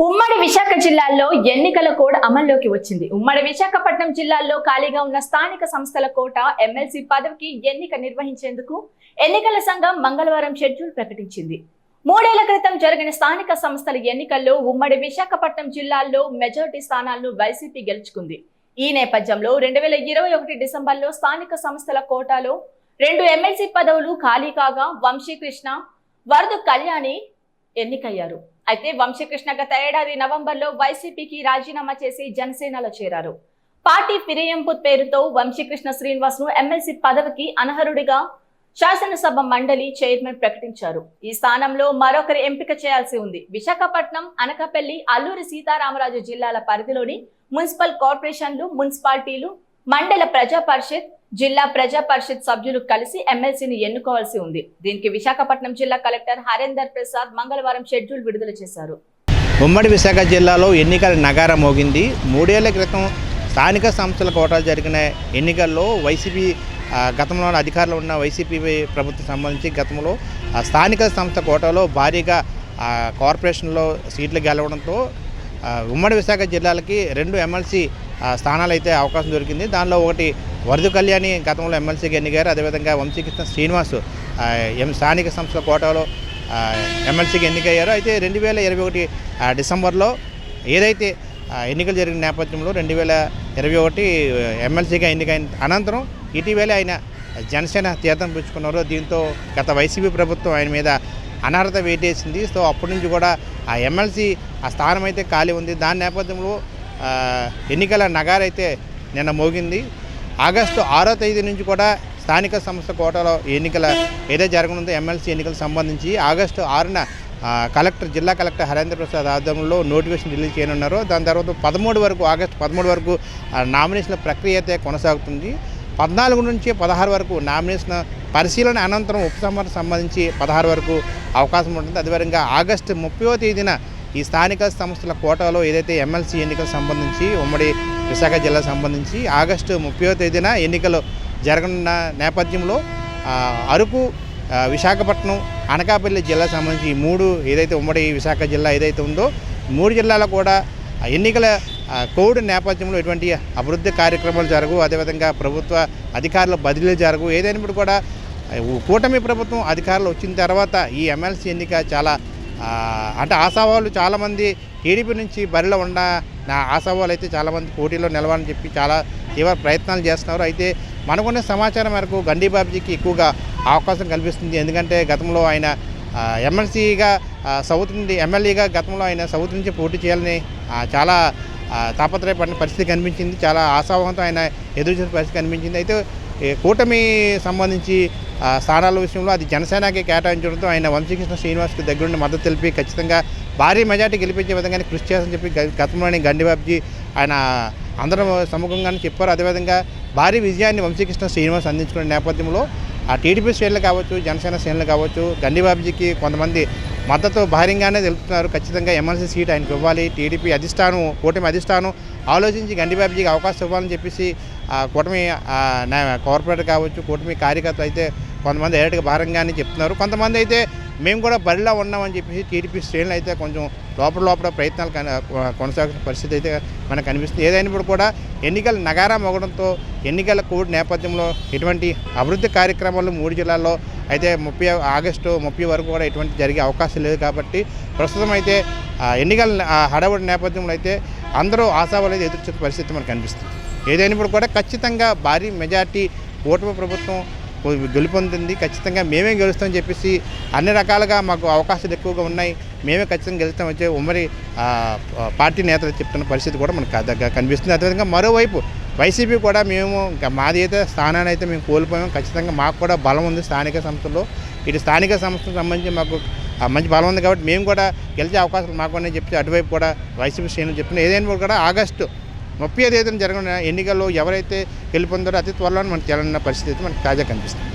ఉమ్మడి విశాఖ జిల్లాలో ఎన్నికల కోడ్ అమల్లోకి వచ్చింది. ఉమ్మడి విశాఖపట్నం జిల్లాలో ఖాళీగా ఉన్న స్థానిక సంస్థల కోట ఎమ్మెల్సీ పదవికి ఎన్నిక నిర్వహించేందుకు ఎన్నికల సంఘం మంగళవారం షెడ్యూల్ ప్రకటించింది. 3 ఏళ్ల క్రితం జరిగిన స్థానిక సంస్థల ఎన్నికల్లో ఉమ్మడి విశాఖపట్నం జిల్లాలో మెజారిటీ స్థానాలను వైసీపీ గెలుచుకుంది. ఈ నేపథ్యంలో 2021 డిసెంబర్లో స్థానిక సంస్థల కోటాలో 2 ఎమ్మెల్సీ పదవులు ఖాళీ కాగా వంశీకృష్ణ, వరద కళ్యాణి ఎన్నికయ్యారు. అయితే వంశీకృష్ణ గత ఏడాది నవంబర్లో వైసీపీకి రాజీనామా చేసి జనసేనలో చేరారు. పార్టీ ఫిరాయింపు పేరుతో వంశీకృష్ణ శ్రీనివాస్ ను ఎమ్మెల్సీ పదవికి అనర్హుడిగా శాసనసభ మండలి చైర్మన్ ప్రకటించారు. ఈ స్థానంలో మరొకరి ఎంపిక చేయాల్సి ఉంది. విశాఖపట్నం, అనకాపల్లి, అల్లూరి సీతారామరాజు జిల్లాల పరిధిలోని మున్సిపల్ కార్పొరేషన్లు, మున్సిపాలిటీలు, మండల ప్రజా పరిషత్, జిల్లా ప్రజా పరిషత్ సభ్యులు కలిసి ఎమ్మెల్సీని ఎన్నుకోవాల్సి ఉంది. దీనికి విశాఖపట్నం జిల్లా కలెక్టర్ హరేందర్ ప్రసాద్ మంగళవారం షెడ్యూల్ విడుదల చేశారు. ఉమ్మడి విశాఖ జిల్లాలో ఎన్నికల నగారం మోగింది. 3 ఏళ్ల క్రితం స్థానిక సంస్థల కోటాలు జరిగిన ఎన్నికల్లో వైసీపీ గతంలో అధికారంలో ఉన్న వైసీపీ ప్రభుత్వం సంబంధించి గతంలో స్థానిక సంస్థ కోటాలో భారీగా కార్పొరేషన్లో సీట్లు గెలవడంతో ఉమ్మడి విశాఖ జిల్లాలకి 2 ఎమ్మెల్సీ స్థానాలు అయితే అవకాశం దొరికింది. దానిలో ఒకటి వరద కళ్యాణి గతంలో ఎమ్మెల్సీకి ఎన్నికారు. అదేవిధంగా వంశీకృష్ణ శ్రీనివాస్ స్థానిక సంస్థల కోటాలో ఎమ్మెల్సీకి ఎన్నికయ్యారు. అయితే 2021 డిసెంబర్లో ఏదైతే ఎన్నికలు జరిగిన నేపథ్యంలో 2021 ఎమ్మెల్సీగా ఎన్నికైన అనంతరం ఇటీవలే ఆయన జనసేన తీర్థం పుచ్చుకున్నారు. దీంతో గత వైసీపీ ప్రభుత్వం ఆయన మీద అనర్హత వేటేసింది. సో అప్పటి నుంచి కూడా ఆ ఎమ్మెల్సీ ఆ స్థానం అయితే ఖాళీ ఉంది. దాని నేపథ్యంలో ఎన్నికల నగారైతే నిన్న మోగింది. ఆగస్టు 6వ తేదీ నుంచి కూడా స్థానిక సంస్థ కోటాలో ఎన్నికల ఏదైతే జరగనుందో ఎమ్మెల్సీ ఎన్నికలకు సంబంధించి ఆగస్టు 6న జిల్లా కలెక్టర్ హరేంద్ర ప్రసాద్ ఆధ్వర్యంలో నోటిఫికేషన్ రిలీజ్ చేయనున్నారు. దాని తర్వాత ఆగస్టు 13 వరకు నామినేషన్ల ప్రక్రియ అయితే కొనసాగుతుంది. 14 నుంచి 16 వరకు నామినేషన్ పరిశీలన అనంతరం ఉపసంహరణ సంబంధించి 16 వరకు అవకాశం ఉంటుంది. అదేవిధంగా ఆగస్టు 30వ తేదీన ఈ స్థానిక సంస్థల కోటాలో ఏదైతే ఎమ్మెల్సీ ఎన్నికలకు సంబంధించి ఉమ్మడి విశాఖ జిల్లాకు సంబంధించి ఆగస్టు 30వ తేదీన ఎన్నికలు జరగనున్న నేపథ్యంలో అరకు, విశాఖపట్నం, అనకాపల్లి జిల్లాకు సంబంధించి 3 ఏదైతే ఉమ్మడి విశాఖ జిల్లా ఏదైతే ఉందో 3 జిల్లాలో కూడా ఎన్నికల కోడ్ నేపథ్యంలో ఎటువంటి అభివృద్ధి కార్యక్రమాలు జరగవు. అదేవిధంగా ప్రభుత్వ అధికారుల బదిలీలు జరగవు. ఏదైనప్పుడు కూడా కూటమి ప్రభుత్వం అధికారులు వచ్చిన తర్వాత ఈ ఎమ్మెల్సీ ఎన్నిక చాలా అంటే ఆశావాళ్ళు చాలామంది టీడీపీ నుంచి బరిలో ఉన్న ఆశావాళ్ళు అయితే చాలామంది పోటీలో నిలవాలని చెప్పి చాలా తీవ్ర ప్రయత్నాలు చేస్తున్నారు. అయితే మనకున్న సమాచారం మేరకు గండి బాబ్జీకి ఎక్కువగా అవకాశం కల్పిస్తుంది. ఎందుకంటే గతంలో ఆయన ఎమ్మెల్సీగా సౌత్ నుండి ఎమ్మెల్యేగా గతంలో ఆయన సౌత్ నుంచి పోటీ చేయాలని చాలా తాపత్రయపడిన పరిస్థితి కనిపించింది. చాలా ఆశావాహంతో ఆయన ఎదురుచూసిన పరిస్థితి కనిపించింది. అయితే కూటమి సంబంధించి స్థానాల విషయంలో అది జనసేనకి కేటాయించడంతో ఆయన వంశీకృష్ణ శ్రీనివాస్కి దగ్గరుండి మద్దతు తెలిపి ఖచ్చితంగా భారీ మెజార్టీ గెలిపించే విధంగానే కృషి చేస్తామని చెప్పి గతంలోని గండిబాబ్జీ ఆయన అందరూ సముఖంగానే చెప్పారు. అదేవిధంగా భారీ విజయాన్ని వంశీకృష్ణ శ్రీనివాస్ అందించుకునే నేపథ్యంలో ఆ టీడీపీ శ్రేణులు కావచ్చు, జనసేన శ్రేణులు కావచ్చు, గండిబాబ్జీకి కొంతమంది మద్దతు భారీగానే తెలుపుతున్నారు. ఖచ్చితంగా ఎమ్మెల్సీ సీట్ ఆయనకు ఇవ్వాలి, టీడీపీ అధిష్టానం, కూటమి అధిష్టానం ఆలోచించి గండిబాబ్జీకి అవకాశం ఇవ్వాలని చెప్పేసి కూటమి కార్పొరేటర్ కావచ్చు, కూటమి కార్యకర్తలు అయితే కొంతమంది డైరెక్ట్గా భారంగానే చెప్తున్నారు. కొంతమంది అయితే మేము కూడా బరిలో ఉన్నామని చెప్పేసి టీడీపీ శ్రేణులు అయితే కొంచెం లోపల ప్రయత్నాలు కొనసాగుతున్న పరిస్థితి అయితే మనకు కనిపిస్తుంది. ఏదైనప్పుడు కూడా ఎన్నికల నగారా మోగడంతో ఎన్నికల కోడ్ నేపథ్యంలో ఎటువంటి అభివృద్ధి కార్యక్రమాలు 3 జిల్లాల్లో అయితే ఆగస్టు 30 వరకు కూడా ఎటువంటి జరిగే అవకాశం లేదు. కాబట్టి ప్రస్తుతం అయితే ఎన్నికల హడావుడి నేపథ్యంలో అయితే అందరూ ఆశావాళ్ళు అయితే ఎదుర్కొనే పరిస్థితి మనకు కనిపిస్తుంది. ఏదైనప్పుడు కూడా ఖచ్చితంగా భారీ మెజార్టీ కూటమి ప్రభుత్వం గెలుపొందింది. ఖచ్చితంగా మేమే గెలుస్తామని చెప్పేసి అన్ని రకాలుగా మాకు అవకాశాలు ఎక్కువగా ఉన్నాయి, మేమే ఖచ్చితంగా గెలుస్తాం వచ్చే ఉమ్మడి పార్టీ నేతలు చెప్తున్న పరిస్థితి కూడా మనకు కనిపిస్తుంది. అదేవిధంగా మరోవైపు వైసీపీ కూడా మేము మాది అయితే స్థానాన్ని అయితే మేము కోల్పోయాము. ఖచ్చితంగా మాకు కూడా బలం ఉంది స్థానిక సంస్థలో. ఇటు స్థానిక సంస్థలకు సంబంధించి మాకు మంచి బలం ఉంది కాబట్టి మేము కూడా గెలిచే అవకాశాలు మాకు ఉన్నాయి చెప్పి అటువైపు కూడా వైసీపీ శ్రేణులు చెప్తున్నారు. ఏదైనా కూడా ఆగస్టు 30వ తేదీన జరగనున్న ఎన్నికల్లో ఎవరైతే గెలుపొందారో అతి త్వరలో మనకు చేయాలన్న పరిస్థితి మనకు తాజా కనిపిస్తుంది.